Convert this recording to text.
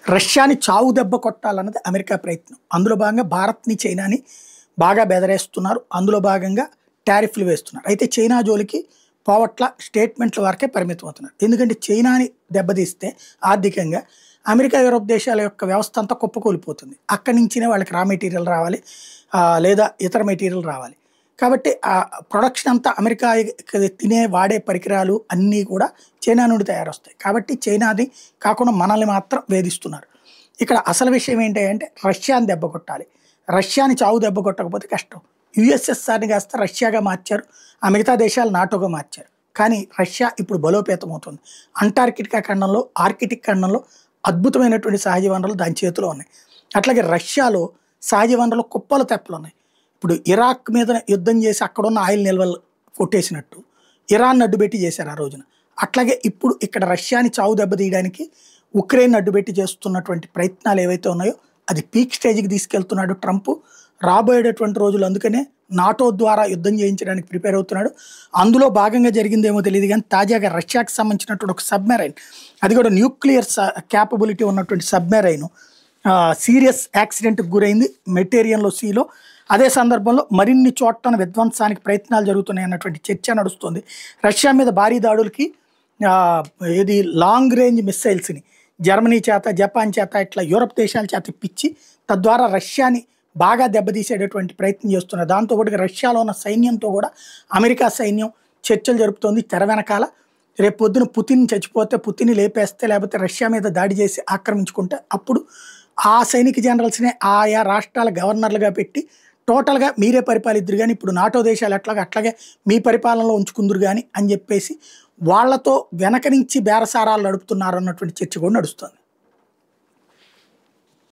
రష్యాని చావు దెబ్బ కొట్టాలన్నది అమెరికా ప్రయత్నం. అందులో భాగంగా భారత్‌ని, చైనాని బాగా బెదరేస్తున్నారు. అందులో భాగంగా టారిఫ్‌లు వేస్తున్నారు. అయితే చైనా జోలికి పోవట్ల, స్టేట్మెంట్‌ల వరకే పరిమితం అవుతున్నారు. ఎందుకంటే చైనాని దెబ్బతీస్తే ఆర్థికంగా అమెరికా, యూరోప్ దేశాల యొక్క వ్యవస్థ అంతా కుప్పకూలిపోతుంది. అక్కడి నుంచినే వాళ్ళకి రా మెటీరియల్ రావాలి, లేదా ఇతర మెటీరియల్ రావాలి. కాబట్టి ప్రొడక్షన్ అంతా అమెరికా తినే వాడే పరికరాలు అన్నీ కూడా చైనా నుండి తయారొస్తాయి. కాబట్టి చైనాది కాకుండా మనల్ని మాత్రం వేధిస్తున్నారు. ఇక్కడ అసలు విషయం ఏంటి అంటే రష్యాని దెబ్బ కొట్టాలి. రష్యాని చావు దెబ్బ కొట్టకపోతే కష్టం. యుఎస్ఎస్ఆర్‌ని కాస్త రష్యాగా మార్చారు. ఆ మిగతా దేశాలు నాటోగా మార్చారు. కానీ రష్యా ఇప్పుడు బలోపేతమవుతుంది. అంటార్కిటికా ఖండంలో, ఆర్కిటిక్ ఖండంలో అద్భుతమైనటువంటి సహజ వనరులు దాని చేతిలో ఉన్నాయి. అట్లాగే రష్యాలో సహజ వనరులు కుప్పలు తెప్పలున్నాయి. ఇప్పుడు ఇరాక్ మీద యుద్ధం చేసి అక్కడున్న ఆయిల్ నిల్వలు కొట్టేసినట్టు ఇరాన్ అడ్డుపెట్టి చేశారు ఆ రోజున. అట్లాగే ఇప్పుడు ఇక్కడ రష్యాని చావు దెబ్బతీయడానికి ఉక్రెయిన్ అడ్డుపెట్టి చేస్తున్నటువంటి ప్రయత్నాలు ఏవైతే ఉన్నాయో అది పీక్ స్టేజ్కి తీసుకెళ్తున్నాడు ట్రంప్. రాబోయేటటువంటి రోజులు అందుకనే నాటో ద్వారా యుద్ధం చేయించడానికి ప్రిపేర్ అవుతున్నాడు. అందులో భాగంగా జరిగిందేమో తెలియదు కానీ తాజాగా రష్యాకి సంబంధించినటువంటి ఒక సబ్మెరైన్, అది కూడా న్యూక్లియర్ క్యాపబిలిటీ ఉన్నటువంటి సబ్మెరైన్ సీరియస్ యాక్సిడెంట్కి గురైంది మెటీరియన్లో సీలో. అదే సందర్భంలో మరిన్ని చోట్ల విధ్వంసానికి ప్రయత్నాలు జరుగుతున్నాయి అన్నటువంటి చర్చ నడుస్తుంది. రష్యా మీద భారీ దాడులకి ఇది లాంగ్ రేంజ్ మిస్సైల్స్ని జర్మనీ చేత, జపాన్ చేత, ఇట్లా యూరప్ దేశాల చేత ఇప్పించి తద్వారా రష్యాని బాగా దెబ్బతీసేటటువంటి ప్రయత్నం చేస్తున్నారు. దాంతోపాటుగా రష్యాలో ఉన్న సైన్యంతో కూడా అమెరికా సైన్యం చర్చలు జరుపుతోంది తెర వెనకాల. రేపు పొద్దున పుతిన్ చచ్చిపోతే, పుతిన్ లేపేస్తే, లేకపోతే రష్యా మీద దాడి చేసి ఆక్రమించుకుంటే అప్పుడు ఆ సైనిక జనరల్స్నే ఆయా రాష్ట్రాల గవర్నర్లుగా పెట్టి టోటల్గా మీరే పరిపాలిద్దురు కానీ ఇప్పుడు నాటో దేశాలు అట్లాగే మీ పరిపాలనలో ఉంచుకుందురు కానీ అని చెప్పేసి వాళ్లతో వెనక నుంచి బేరసారాలు నడుపుతున్నారు అన్నటువంటి చర్చ కూడా నడుస్తుంది.